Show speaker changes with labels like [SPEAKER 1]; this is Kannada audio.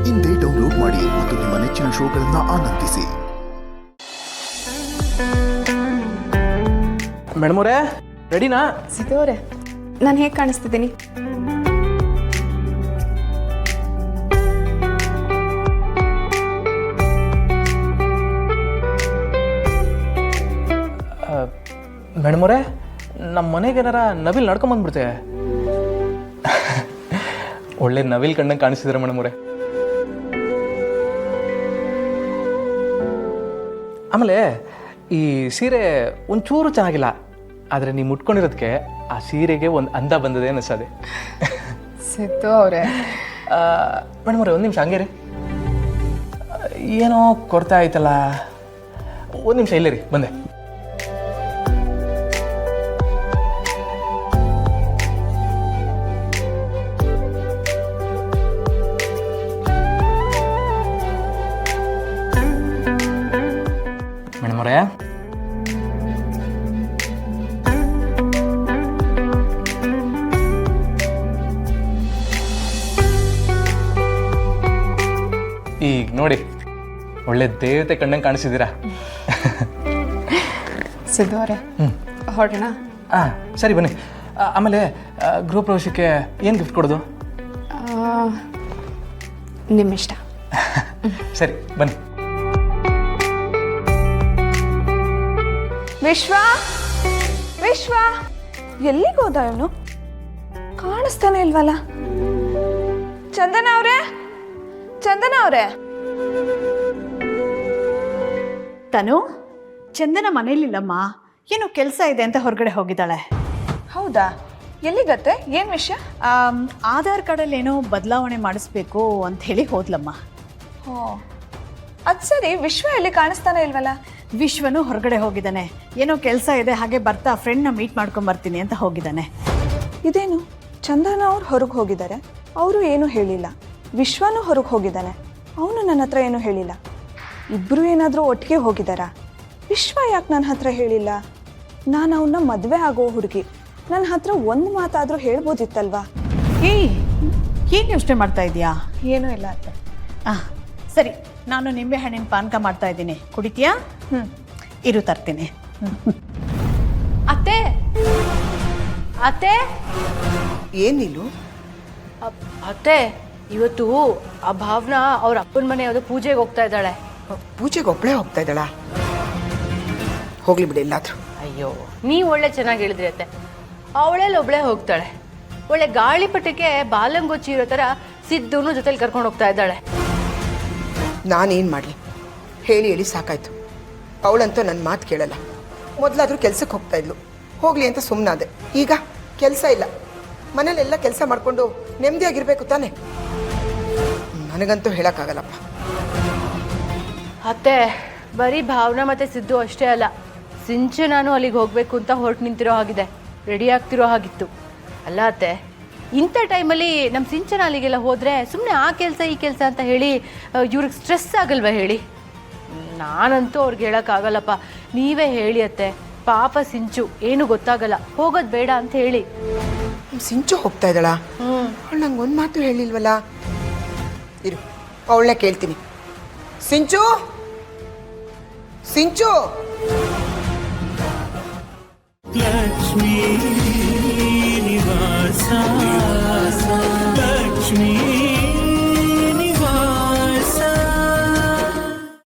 [SPEAKER 1] ಇಂದೇ ಡೌನ್ಲೋಡ್ ಮಾಡಿ ಮತ್ತು ನಿಮ್ಮ ನೆಚ್ಚಿನ ಶೋಗಳನ್ನು ಆನಂದಿಸಿ.
[SPEAKER 2] ಮೇಡಮ್ ಅವರೇ, ರೆಡಿನಾ?
[SPEAKER 3] ಸಿದ್ದು ಅವರೇ, ನಾನು ಹೇಗೆ ಕಾಣಿಸ್ತಿದ್ದೀನಿ?
[SPEAKER 2] ಮೇಡಮ್ ಅವರೇ, ನಮ್ಮ ಮನೆಗೆ ಏನಾರ ನವಿಲ್ ನಡ್ಕೊಂಬಂದ್ಬಿಡ್ತೆ. ಒಳ್ಳೆ ನವಿಲ್ ಕಣ್ಣಂಗೆ ಕಾಣಿಸ್ತಿದ್ರೆ ಮೇಡಮ್ ಅವರೇ. ಆಮೇಲೆ ಈ ಸೀರೆ ಒಂಚೂರು ಚೆನ್ನಾಗಿಲ್ಲ, ಆದರೆ ನೀವು ಮುಟ್ಕೊಂಡಿರೋದಕ್ಕೆ ಆ ಸೀರೆಗೆ ಒಂದು ಅಂದ ಬಂದದೆ ಅನಿಸ್ತದೆ.
[SPEAKER 3] ಸಿದ್ದು ಅವರೇ,
[SPEAKER 2] ಮೇಡಮ್ ಅವರೇ, ಒಂದು ನಿಮಿಷ ಹಂಗೆ ರೀ. ಏನೋ ಕೊರತೆ ಆಯ್ತಲ್ಲ, ಒಂದು ನಿಮಿಷ ಇಲ್ಲೇ ರೀ, ಬಂದೆ. ಮೇಡಮ್ ಅವರೇ, ಈಗ ನೋಡಿ, ಒಳ್ಳೆ ದೇವತೆ ಕಣ್ಣಂಗೆ ಕಾಣಿಸಿದ್ದೀರಾ.
[SPEAKER 3] ಸಿದ್ದು ಅವರೇ, ಹೊರಡೋಣ?
[SPEAKER 2] ಹಾಂ, ಸರಿ ಬನ್ನಿ. ಆಮೇಲೆ ಗೃಹ ಪ್ರವೇಶಕ್ಕೆ ಏನು ಗಿಫ್ಟ್ ಕೊಡೋದು?
[SPEAKER 3] ನಿಮ್ಮಿಷ್ಟ.
[SPEAKER 2] ಸರಿ ಬನ್ನಿ.
[SPEAKER 3] ವಿಶ್ವ, ವಿಶ್ವ ಎಲ್ಲಿಗೆ ಹೋದ ಇವನು? ಕಾಣಿಸ್ತಾನೆ ಇಲ್ವಲ್ಲ. ಚಂದನ ಅವರೇ, ಚಂದನ ಅವರೇ.
[SPEAKER 4] ತನು, ಚಂದನ ಮನೇಲಿಲ್ಲಮ್ಮ, ಏನೋ ಕೆಲಸ ಇದೆ ಅಂತ ಹೊರಗಡೆ ಹೋಗಿದ್ದಾಳೆ.
[SPEAKER 3] ಹೌದಾ? ಎಲ್ಲಿಗತ್ತೆ? ಏನು ವಿಷಯ?
[SPEAKER 4] ಆಧಾರ್ ಕಾರ್ಡಲ್ಲಿ ಏನೋ ಬದಲಾವಣೆ ಮಾಡಿಸ್ಬೇಕು ಅಂತ ಹೇಳಿ ಹೋದ್ಲಮ್ಮ.
[SPEAKER 3] ಓ, ಅದು ಸರಿ. ವಿಶ್ವ ಎಲ್ಲಿ ಕಾಣಿಸ್ತಾನೆ ಇಲ್ವಲ್ಲ?
[SPEAKER 4] ವಿಶ್ವನು ಹೊರಗಡೆ ಹೋಗಿದ್ದಾನೆ, ಏನೋ ಕೆಲಸ ಇದೆ, ಹಾಗೆ ಬರ್ತಾ ಫ್ರೆಂಡ್ನ ಮೀಟ್ ಮಾಡ್ಕೊಂಡು ಬರ್ತೀನಿ ಅಂತ ಹೋಗಿದ್ದಾನೆ.
[SPEAKER 3] ಇದೇನು, ಚಂದನ ಅವ್ರು ಹೊರಗೆ ಹೋಗಿದ್ದಾರೆ, ಅವರು ಏನೂ ಹೇಳಿಲ್ಲ. ವಿಶ್ವನೂ ಹೊರಗೆ ಹೋಗಿದ್ದಾನೆ, ಅವನು ನನ್ನ ಹತ್ರ ಏನೂ ಹೇಳಿಲ್ಲ. ಇಬ್ಬರು ಏನಾದರೂ ಒಟ್ಟಿಗೆ ಹೋಗಿದ್ದಾರಾ? ವಿಶ್ವ ಯಾಕೆ ನನ್ನ ಹತ್ರ ಹೇಳಿಲ್ಲ? ನಾನು ಅವನ್ನ ಮದುವೆ ಆಗೋ ಹುಡುಗಿ, ನನ್ನ ಹತ್ರ ಒಂದು ಮಾತಾದರೂ ಹೇಳ್ಬೋದಿತ್ತಲ್ವಾ?
[SPEAKER 4] ಏಯ್, ಏನು ಯೋಚನೆ ಮಾಡ್ತಾ ಇದೀಯಾ?
[SPEAKER 3] ಏನೂ ಇಲ್ಲ ಅತ್ತೆ.
[SPEAKER 4] ಸರಿ, ನಾನು ನಿಂಬೆ ಹಣ್ಣಿನ ಪಾನಕ ಮಾಡ್ತಾ ಇದ್ದೀನಿ, ಕುಡಿತೀಯಾ? ಇರು ತರ್ತೀನಿ.
[SPEAKER 5] ಅತ್ತೆ, ಅತ್ತೆ,
[SPEAKER 6] ಏನಿಲ್ಲ
[SPEAKER 5] ಅತ್ತೆ, ಇವತ್ತು ಆ ಭಾವನಾ ಅವ್ರ ಅಪ್ಪನ ಮನೆ ಯಾವುದೋ ಪೂಜೆಗೆ ಹೋಗ್ತಾ ಇದ್ದಾಳೆ.
[SPEAKER 6] ಪೂಜೆಗೆ ಒಬ್ಬಳೇ ಹೋಗ್ತಾ ಇದ್ದಾಳ? ಹೋಗ್ಲಿ ಬಿಡಿ ಎಲ್ಲಾದ್ರೂ.
[SPEAKER 5] ಅಯ್ಯೋ, ನೀವು ಒಳ್ಳೆ ಚೆನ್ನಾಗಿ ಹೇಳಿದ್ರಿ ಅತ್ತೆ. ಅವಳೆಲ್ಲ ಒಬ್ಳೆ ಹೋಗ್ತಾಳೆ. ಒಳ್ಳೆ ಗಾಳಿಪಟಕ್ಕೆ ಬಾಲಂಗೊಚ್ಚಿ ಇರೋ ಥರ ಸಿದ್ದುನು ಜೊತೆಲಿ ಕರ್ಕೊಂಡು ಹೋಗ್ತಾ ಇದ್ದಾಳೆ.
[SPEAKER 6] ನಾನೇನು ಮಾಡಲಿ ಹೇಳಿ ಹೇಳಿ ಸಾಕಾಯ್ತು. ಅವಳಂತೂ ನನ್ನ ಮಾತು ಕೇಳಲ್ಲ. ಮೊದಲಾದರೂ ಕೆಲ್ಸಕ್ಕೆ ಹೋಗ್ತಾ ಇದ್ಲು, ಹೋಗಲಿ ಅಂತ ಸುಮ್ಮನಾದೆ. ಈಗ ಕೆಲಸ ಇಲ್ಲ, ಮನೇಲೆಲ್ಲ ಕೆಲಸ ಮಾಡಿಕೊಂಡು ನೆಮ್ಮದಿಯಾಗಿರ್ಬೇಕು ತಾನೆ. ನನಗಂತೂ ಹೇಳೋಕ್ಕಾಗಲ್ಲಪ್ಪ.
[SPEAKER 5] ಅತ್ತೆ, ಬರೀ ಭಾವನಾ ಮತ್ತು ಸಿದ್ದು ಅಷ್ಟೇ ಅಲ್ಲ, ಸಿಂಚು ನಾನು ಅಲ್ಲಿಗೆ ಹೋಗಬೇಕು ಅಂತ ಹೊರಟು ನಿಂತಿರೋ ಹಾಗಿದೆ, ರೆಡಿ ಆಗ್ತಿರೋ ಹಾಗಿತ್ತು. ಅಲ್ಲ ಅತ್ತೆ, ಇಂಥ ಟೈಮಲ್ಲಿ ನಮ್ಮ ಸಿಂಚನ ಅಲ್ಲಿಗೆಲ್ಲ ಹೋದರೆ ಸುಮ್ಮನೆ ಆ ಕೆಲಸ ಈ ಕೆಲಸ ಅಂತ ಹೇಳಿ ಇವ್ರಿಗೆ ಸ್ಟ್ರೆಸ್ ಆಗಲ್ವ ಹೇಳಿ? ನಾನಂತೂ ಅವ್ರಿಗೆ ಹೇಳೋಕ್ಕಾಗಲ್ಲಪ್ಪ. ನೀವೇ ಹೇಳಿ ಅತ್ತೆ, ಪಾಪ ಸಿಂಚು ಏನು ಗೊತ್ತಾಗಲ್ಲ, ಹೋಗೋದು ಬೇಡ ಅಂತ ಹೇಳಿ.
[SPEAKER 6] ಸಿಂಚು ಹೋಗ್ತಾ ಇದ್ದಾಳ? ಅವಳು ನಂಗೆ ಒಂದು ಮಾತು ಹೇಳಿಲ್ವಲ್ಲ. ಇರು, ಅವಳನ್ನ ಕೇಳ್ತೀನಿ. ಸಿಂಚು, ಸಿಂಚು.
[SPEAKER 7] ಲಕ್ಷ್ಮೀ ನಿವಾಸ